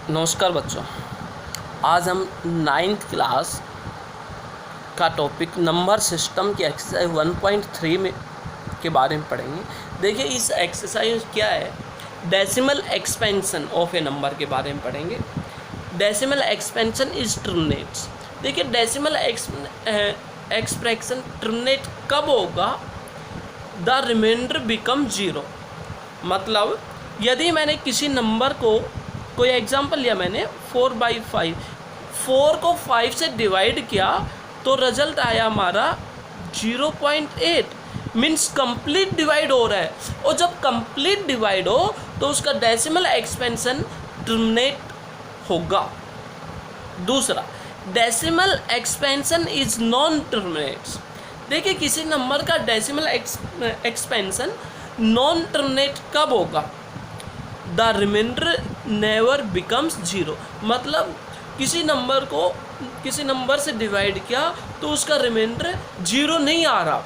नमस्कार बच्चों, आज हम 9th क्लास का टॉपिक नंबर सिस्टम की एक्सरसाइज 1.3 में के बारे में पढ़ेंगे। देखिए इस एक्सरसाइज क्या है, decimal expansion of a number के बारे में पढ़ेंगे। Decimal expansion is terminates. देखिए डेसिमल एक्सप्रेशन टर्मिनेट कब होगा? The remainder become 0। मतलब यदि मैंने किसी नंबर को, कोई एग्जांपल लिया मैंने 4/5, 4 को 5 से डिवाइड किया तो रिजल्ट आया हमारा 0.8, मीन्स कंप्लीट डिवाइड हो रहा है। और जब कंप्लीट डिवाइड हो तो उसका डेसिमल एक्सपेंशन टर्मिनेट होगा। दूसरा, decimal expansion is non terminates. देखिए किसी नंबर का डेसिमल एक्सपेंशन नॉन टर्मिनेट कब होगा? The remainder never becomes 0। मतलब किसी नंबर को किसी नंबर से डिवाइड किया तो उसका रिमाइंडर 0 नहीं आ रहा,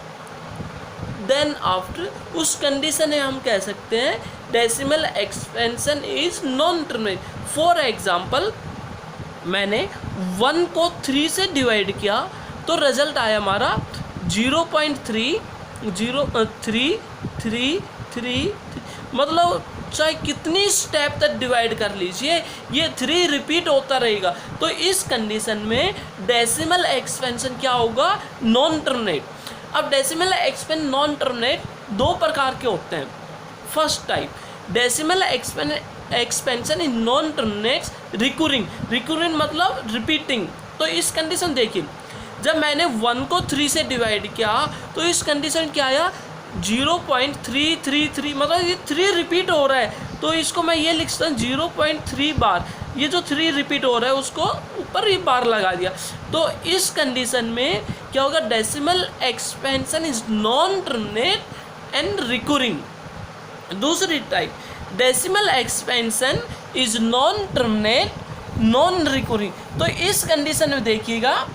देन आफ्टर उस कंडीशन में हम कह सकते हैं decimal expansion is non terminate. For example मैंने 1 को 3 से डिवाइड किया तो रिजल्ट आया हमारा 0.30333। मतलब चाहे कितनी स्टेप तक डिवाइड कर लीजिए, ये 3 रिपीट होता रहेगा। तो इस कंडीशन में डेसिमल एक्सपेंशन क्या होगा? Non terminate. अब डेसिमल एक्सपेंशन नॉन टर्मिनेट दो प्रकार के होते हैं। First type, decimal expansion in non terminates recurring. Recurring मतलब रिपीटिंग। तो इस कंडीशन देखिए, जब मैंने 1 को 3 से डिवाइड किया तो इस कंडीशन क्या आया? 0.333। मतलब ये 3 रिपीट हो रहा है, तो इसको मैं ये लिख सकता हूँ 0.3 बार। ये जो 3 रिपीट हो रहा है उसको ऊपर ही बार लगा दिया। तो इस कंडीशन में क्या होगा? Decimal expansion is non terminate and recurring. दूसरी type, decimal expansion is non terminate non recurring. तो इस कंडीशन में देखिएगा,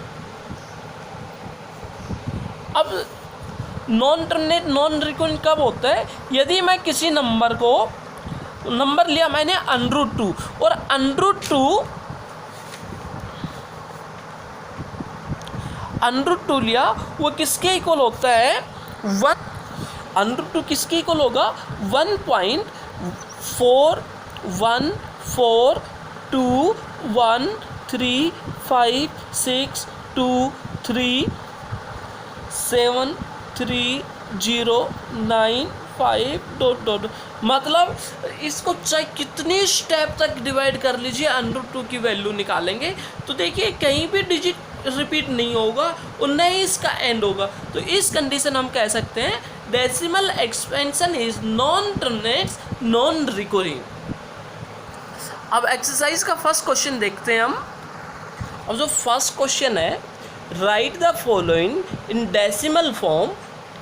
अब नॉन टर्मिनेट नॉन रिकरिंग कब होता है? यदि मैं किसी नंबर लिया मैंने √2 और √2 लिया, वो किसके इक्वल होता है? 1। √2 किसके इक्वल होगा? 1.4141235623730955 ... मतलब इसको चाहे कितनी स्टेप तक डिवाइड कर लीजिए, √2 की वैल्यू निकालेंगे तो देखिए कहीं भी डिजिट रिपीट नहीं होगा और न ही इसका एंड होगा। तो इस कंडीशन हम कह सकते हैं decimal expansion is non terminates non recurring. अब एक्सरसाइज का फर्स्ट क्वेश्चन देखते हैं हम। अब जो फर्स्ट क्वेश्चन है, write the following in decimal form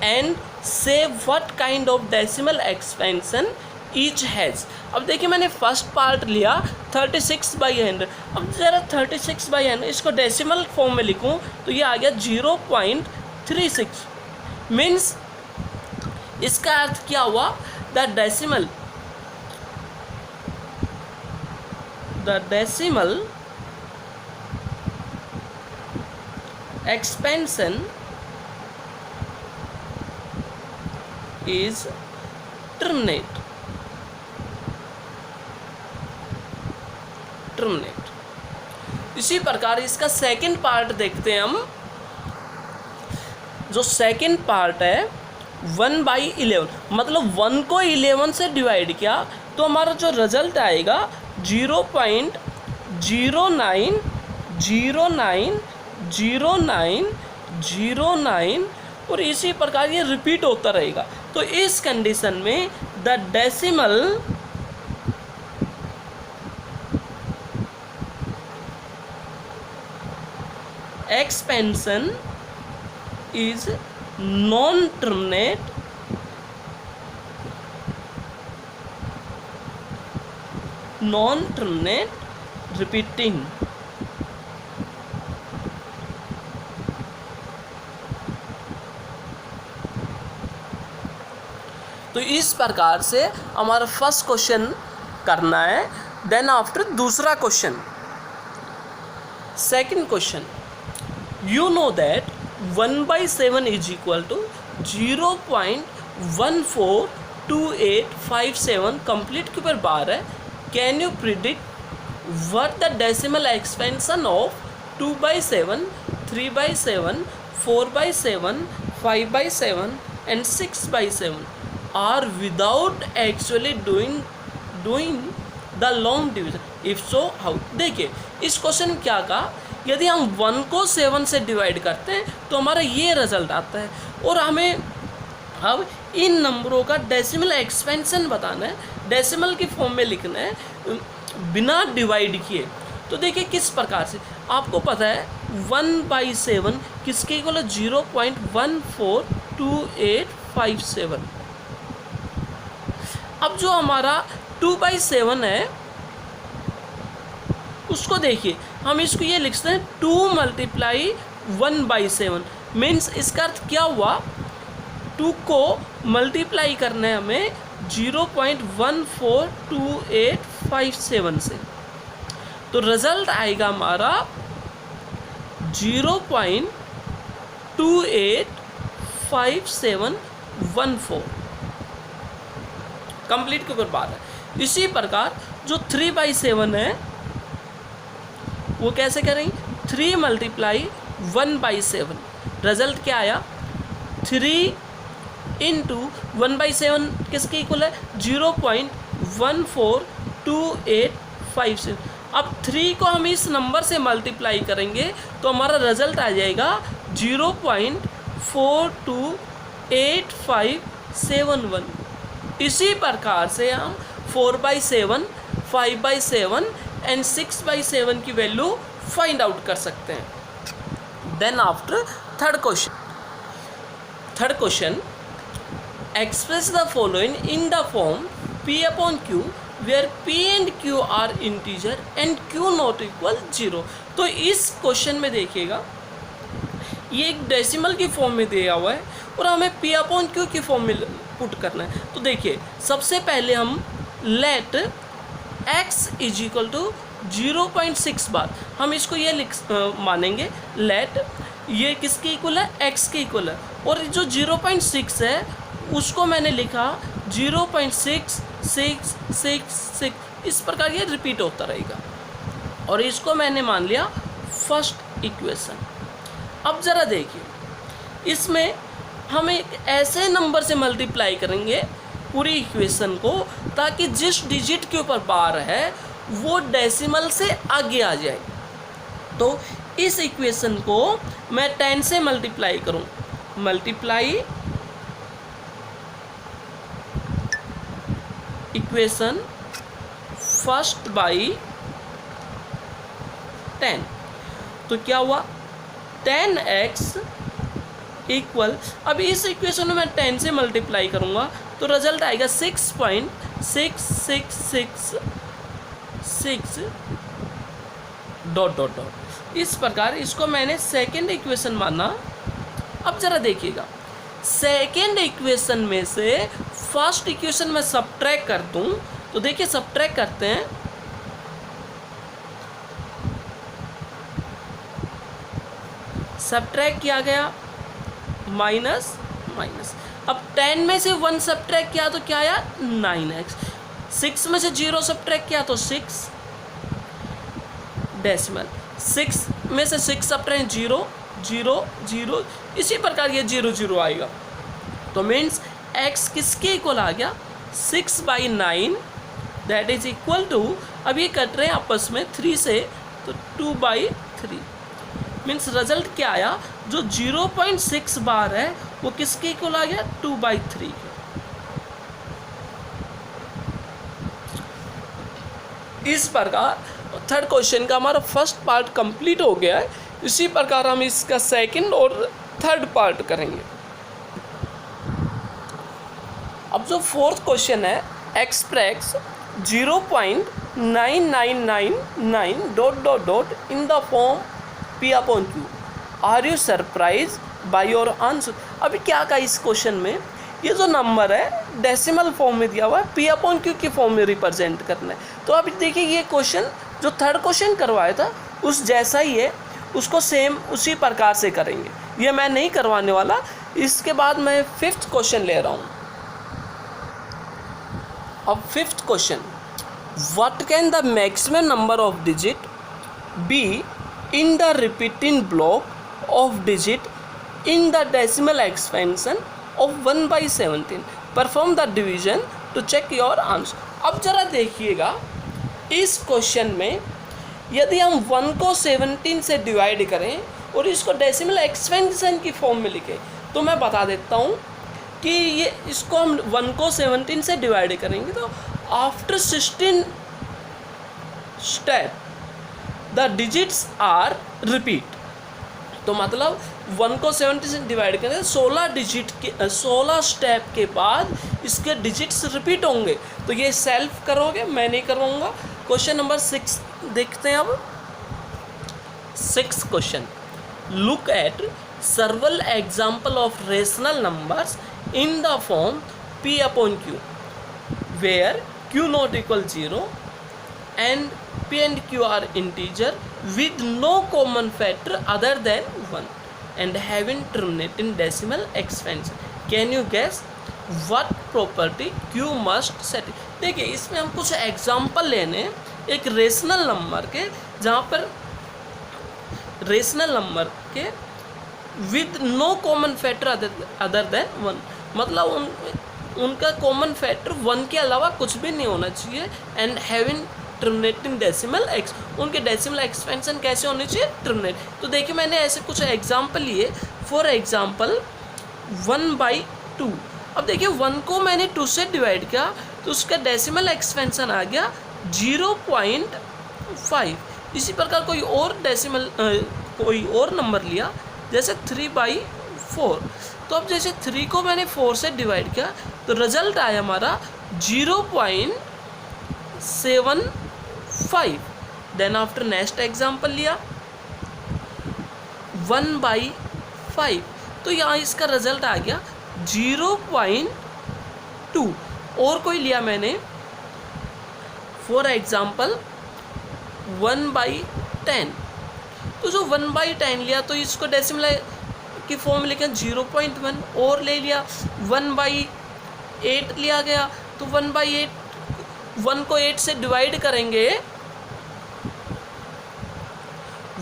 and say what kind of decimal expansion each has. अब देखिए मैंने फर्स्ट पार्ट लिया 36/100। अब ज़रा 36/100 इसको डेसिमल फॉर्म में लिखूं तो ये आ गया 0.36। मीन्स इसका अर्थ क्या हुआ? The decimal expansion is terminate। इसी प्रकार इसका सेकंड पार्ट देखते हैं हम। जो सेकंड पार्ट है 1/11, मतलब 1 को 11 से डिवाइड किया तो हमारा जो रिजल्ट आएगा 0.09090909 और इसी प्रकार ये रिपीट होता रहेगा। तो इस कंडीशन में the decimal expansion is non terminate repeating. तो इस प्रकार से हमारा फर्स्ट क्वेश्चन करना है। देन आफ्टर दूसरा question, second question, you know that 1/7 is equal to 0.142857 complete के ऊपर बार है। Can you predict what the decimal expansion of 2/7, 3/7, 4/7, 5/7 and 6/7 are without actually doing the long division, if so how. देखिए इस question में क्या कहा, यदि हम 1 को 7 से डिवाइड करते हैं तो हमारा ये रिजल्ट आता है, और हमें अब इन नंबरों का डेसिमल एक्सपेंशन बताना है, डेसिमल की फॉर्म में लिखना है बिना डिवाइड किए। तो देखिए किस प्रकार से, आपको पता है 1/7 किसके इक्वल है, 0.142857। अब जो हमारा 2/7 है उसको देखिए, हम इसको ये लिखते हैं 2 × 1/7, मीन्स इसका अर्थ क्या हुआ, 2 को मल्टीप्लाई करना है हमें 0.142857 से, तो रिजल्ट आएगा हमारा 0.285714 कंप्लीट के ऊपर बात है। इसी प्रकार जो 3/7 है वो कैसे करेंगे, 3 × 1/7, रिजल्ट क्या आया, 3 × 1/7 किसके इक्वल है, 0.142857। अब 3 को हम इस नंबर से मल्टीप्लाई करेंगे तो हमारा रिजल्ट आ जाएगा 0.428571। इसी प्रकार से हम 4/7, 5/7 एंड 6/7 की वैल्यू फाइंड आउट कर सकते हैं। Then after third question, express the following in the form P/Q where P and Q are integer and Q not equal 0। तो इस क्वेश्चन में देखिएगा ये एक डेसिमल की फॉर्म में दिया हुआ है और हमें P/Q की फॉर्म में पुट करना है। तो देखिए सबसे पहले हम let x is equal to 0.6 bar, हम इसको ये मानेंगे लेट ये किसके इक्वल है, x के इक्वल है, और जो 0.6 है उसको मैंने लिखा 0.6666, इस प्रकार ये रिपीट होता रहेगा, और इसको मैंने मान लिया फर्स्ट इक्वेशन। अब ज़रा देखिए इसमें हम एक ऐसे नंबर से मल्टीप्लाई करेंगे पूरी इक्वेशन को ताकि जिस डिजिट के ऊपर बार है वो डेसिमल से आगे आ जाए। तो इस इक्वेशन को मैं 10 से मल्टीप्लाई करूं, मल्टीप्लाई इक्वेशन फर्स्ट बाई 10, तो क्या हुआ 10x इक्वल, अब इस इक्वेशन में मैं 10 से मल्टीप्लाई करूंगा तो रिजल्ट आएगा 6.6666 डॉट डॉट डॉट। इस प्रकार इसको मैंने सेकेंड इक्वेशन माना। अब ज़रा देखिएगा सेकेंड इक्वेशन में से फर्स्ट इक्वेशन में सब्ट्रैक्ट कर दूं तो देखिए सब्ट्रैक्ट करते हैं, सब्ट्रैक्ट किया गया माइनस माइनस। अब 10 में से 1 सब्ट्रैक्ट किया तो क्या आया 9x, 6 में से 0 सब्ट्रैक्ट किया तो 6 डेसिमल, 6 में से 6 सब्ट्रैक्ट 0 0 0, इसी प्रकार ये 0 0 आएगा। तो मीन्स x किसके इक्वल आ गया 6/9, दैट इज इक्वल टू, अब ये कट रहे हैं आपस में 3 से तो 2/3, मीन्स रिजल्ट क्या आया जो 0.6 बार है वो किसके इक्वल आ गया 2/3। इस प्रकार थर्ड क्वेश्चन का हमारा फर्स्ट पार्ट कंप्लीट हो गया है। इसी प्रकार हम इसका सेकंड और थर्ड पार्ट करेंगे। अब जो फोर्थ क्वेश्चन है express 0.9999 dot dot dot in the form P/Q, are you surprise by your answer. अभी क्या कहा इस क्वेश्चन में ये जो नंबर है डेसिमल फॉर्म में दिया हुआ है, पी अपॉन क्यू की फॉर्म में रिप्रेजेंट करना है। तो अब देखिए ये क्वेश्चन जो थर्ड क्वेश्चन करवाया था उस जैसा ही है, उसको सेम उसी प्रकार से करेंगे, ये मैं नहीं करवाने वाला। इसके बाद मैं फिफ्थ क्वेश्चन ले रहा हूँ। अब fifth question, what can the maximum number of digit be in the repeating block of digit in the decimal expansion of 1/17, perform the division to check your answer। अब जरा देखिएगा इस क्वेश्चन में यदि हम 1 को 17 से डिवाइड करें और इसको डेसिमल एक्सपेंशन की फॉर्म में लिखें, तो मैं बता देता हूँ कि ये इसको हम 1 को 17 से डिवाइड करेंगे तो after 16 step the digits are repeat. तो मतलब 1 को 70 से डिवाइड करें 16 डिजिट के 16 स्टेप के बाद इसके डिजिट्स रिपीट होंगे। तो ये सेल्फ करोगे, मैं नहीं करवाऊँगा। क्वेश्चन नंबर 6 देखते हैं। अब 6 question, look at several example of rational numbers in the form p upon q where q not equal 0 and p and q are integer with no common factor other than 1 and having terminating decimal expansion। Can you guess what property q must satisfy? देखिए इसमें हम कुछ example लेने एक rational number के, जहाँ पर rational number के with no common factor other than 1, मतलब उनका कॉमन फैक्टर 1 के अलावा कुछ भी नहीं होना चाहिए। And having terminating decimal x, उनके डेसिमल एक्सपेंशन कैसे होनी चाहिए, टर्मिनेट। तो देखिए मैंने ऐसे कुछ एग्जाम्पल लिए। For example 1/2। अब देखिए 1 को मैंने 2 से डिवाइड किया तो उसका डेसिमल एक्सपेंशन आ गया 0.5। इसी प्रकार कोई और डेसिमल कोई और नंबर लिया जैसे 3/4। तो अब जैसे 3 को मैंने 4 से डिवाइड किया तो रिजल्ट आया हमारा 0.75। देन आफ्टर नेक्स्ट एग्जाम्पल लिया 1/5, तो यहाँ इसका रिजल्ट आ गया 0.2। और कोई लिया मैंने फॉर एग्जाम्पल 1/10। तो जो 1/10 लिया तो इसको डेसिमल की फॉर्म में लिखा 0.1। और ले लिया 1/8 लिया गया तो 1/8, 1 को 8 से डिवाइड करेंगे,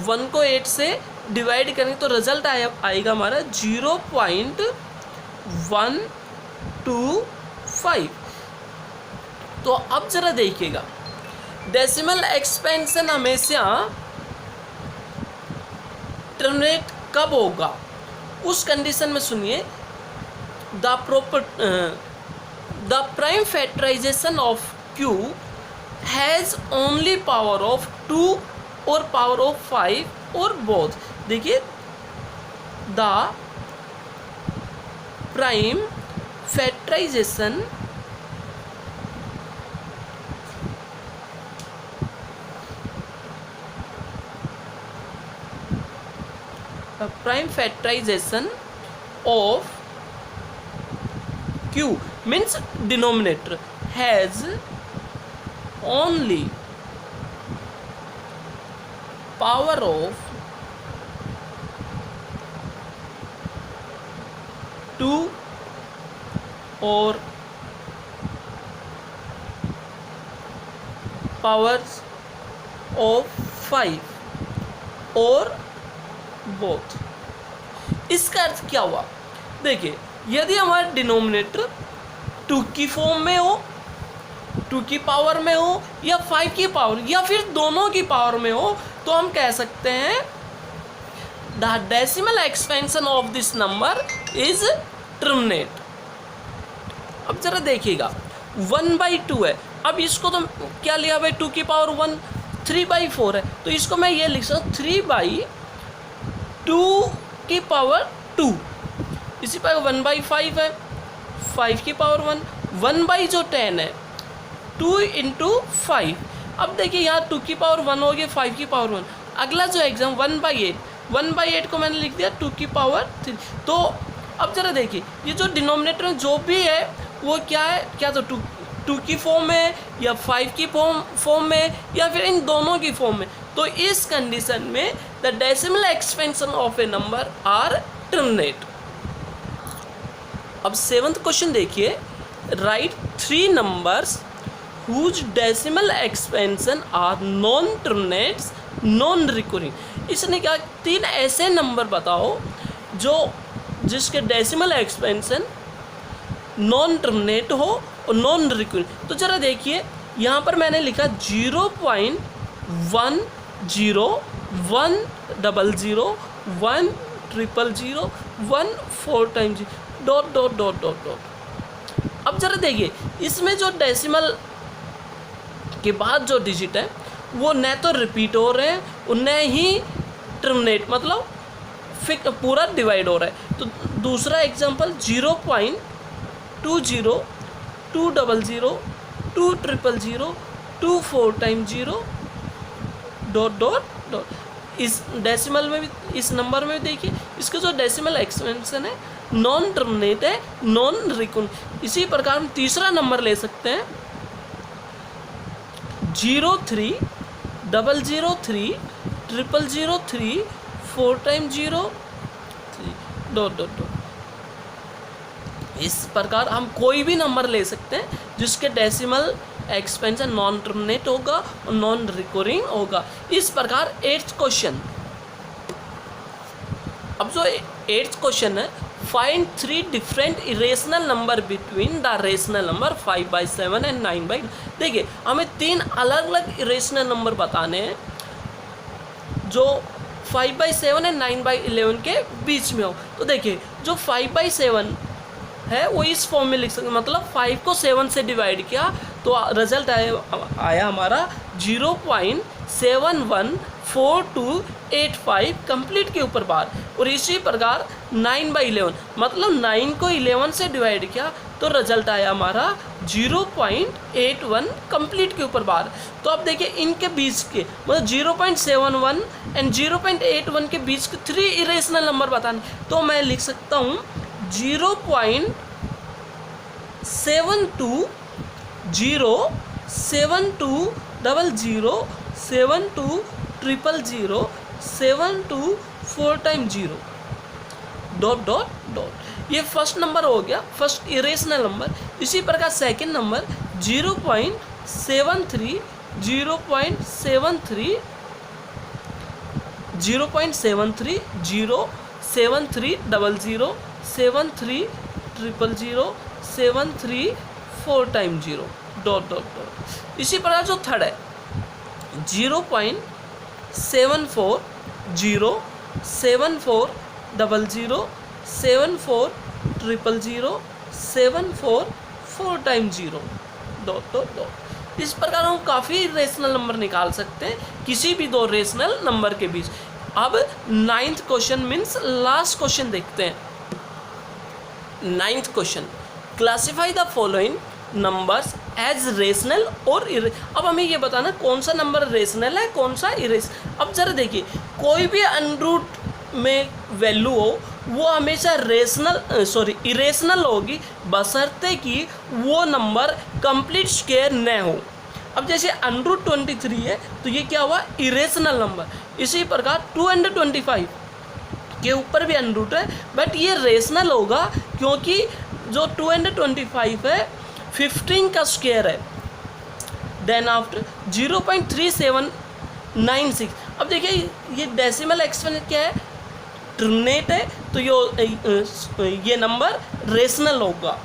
1 को 8 से डिवाइड करेंगे तो रिजल्ट आएगा हमारा 0.125। तो अब जरा देखिएगा डेसिमल एक्सपेंशन हमेशा टर्मिनेट कब होगा, उस कंडीशन में सुनिए। The prime factorization of q has only power of 2 और पावर ऑफ 5 और बोथ। देखिए the prime factorization of q means denominator has only power of 2 or powers of 5 और बोथ। इसका अर्थ क्या हुआ, देखिए यदि हमारा डिनोमिनेटर 2 की फॉर्म में हो, 2 की पावर में हो या 5 की पावर या फिर दोनों की पावर में हो, तो हम कह सकते हैं the decimal expansion of this number is terminate. अब जरा देखिएगा 1/2 है। अब इसको तो क्या लिया भाई 2 की पावर 1, 3/4 है, तो इसको मैं ये लिख सकता हूँ 3/2 की पावर 2। इसी पर 1/5 है, 5 की पावर 1, 1/10 है 2 × 5। अब देखिए यहाँ 2 की पावर 1 हो गया, 5 की पावर 1। अगला जो एग्जाम 1/8 को मैंने लिख दिया 2 की पावर 3। तो अब जरा देखिए ये जो डिनोमिनेटर में जो भी है वो क्या है, क्या तो टू की फॉर्म में या 5 की फॉर्म में या फिर इन दोनों की फॉर्म में। तो इस कंडीशन में the decimal expansion of a number are terminate. अब 7th क्वेश्चन देखिए, write 3 numbers whose decimal expansion are non terminates non recurring. इसने क्या 3 ऐसे नंबर बताओ जो जिसके डेसिमल एक्सपेंशन नॉन टर्मिनेट हो और नॉन रिकरिंग। तो जरा देखिए यहाँ पर मैंने लिखा 0.10 100 100 000 1 4 times dot dot dot dot dot. अब जरा देखिए इसमें जो डेसिमल के बाद जो डिजिट है वो न तो रिपीट हो रहे हैं और न ही टर्मिनेट मतलब पूरा डिवाइड हो रहा है। तो दूसरा example 0.20 200 200 000 2 4 times 0 dot dot dot. इस डेसिमल में भी, इस नंबर में भी देखिए इसका जो डेसिमल एक्सपेंशन है नॉन टर्मिनेट है नॉन रिकरिंग। इसी प्रकार हम तीसरा नंबर ले सकते हैं 03 003 0003 4 टाइम्स 0 डॉट डॉट डॉट। इस प्रकार हम कोई भी नंबर ले सकते हैं जिसके डेसिमल एक्सपेंशन नॉन टर्मिनेट होगा और नॉन रिकरिंग होगा। इस प्रकार 8th क्वेश्चन। अब जो 8th क्वेश्चन है, find 3 different irrational number between the rational number 5/7 and 9/। देखिए हमें 3 अलग अलग इरेशनल नंबर बताने हैं जो 5/7 एंड 9/11 के बीच में हो। तो देखिए जो 5/7 है वो इस फॉर्म में लिख सकते, मतलब 5 को 7 से डिवाइड किया तो रिजल्ट आया हमारा 0.714285 कंप्लीट के ऊपर बार। और इसी प्रकार 9/11 मतलब 9 को 11 से डिवाइड किया तो रिजल्ट आया हमारा 0.81 कंप्लीट के ऊपर बार। तो अब देखिए इनके बीच के मतलब 0.71 एंड 0.81 के बीच के 3 इरेशनल नंबर बताने। तो मैं लिख सकता हूँ 0.72 0 72 00 72 000 72 4 टाइम्स 0 डॉट डॉट डॉट। ये फर्स्ट नंबर हो गया, फर्स्ट इरेशनल नंबर। इसी प्रकार second number 0.73 0.73 0.73 0 73 00 73 000 73 4 times 0 dot dot dot. इसी प्रकार जो थर्ड है 0.74 0 74 00 74 000 74 4 टाइम्स 0 डॉट डॉट डॉट। इस प्रकार हम काफ़ी रेशनल नंबर निकाल सकते हैं किसी भी 2 रेशनल नंबर के बीच। अब 9th question means last question देखते हैं। 9th question, classify the following numbers as rational और अब हमें ये बताना कौन सा नंबर रेशनल है कौन सा इरेशनल। अब जरा देखिए कोई भी अनरूट में वैल्यू हो वो हमेशा इरेशनल होगी बशर्ते कि वो नंबर कंप्लीट स्क्वायर न हो। अब जैसे √23 है तो ये क्या हुआ इरेशनल नंबर। इसी प्रकार 225 के ऊपर भी अनरूट है बट ये रेशनल होगा क्योंकि जो 225 है 15 का स्क्वायर है। Then after 0.3796। अब देखिए ये डेसिमल एक्सपेंशन क्या है टर्मिनेट है तो ये नंबर रेशनल होगा।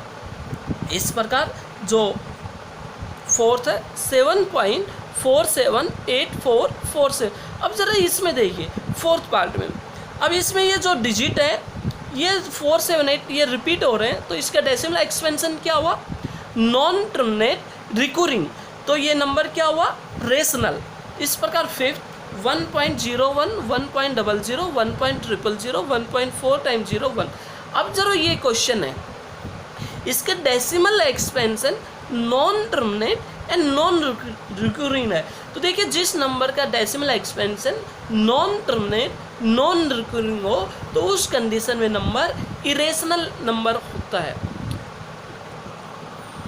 इस प्रकार जो फोर्थ है 7.478447। अब ज़रा इसमें देखिए फोर्थ पार्ट में, अब इसमें ये जो डिजिट है ये 478 ये रिपीट हो रहे हैं तो इसका डेसिमल एक्सपेंशन क्या हुआ नॉन टर्मिनेट रिकरिंग। तो ये नंबर क्या हुआ रेशनल। इस प्रकार फिफ्थ 1.01 1.00 1.000 1.4 टाइम्स 01। अब जरा ये क्वेश्चन है इसके decimal expansion non terminate and non recurring है। तो देखिए जिस नंबर का decimal expansion non terminate non recurring हो तो उस कंडीशन में नंबर इरेशनल नंबर होता है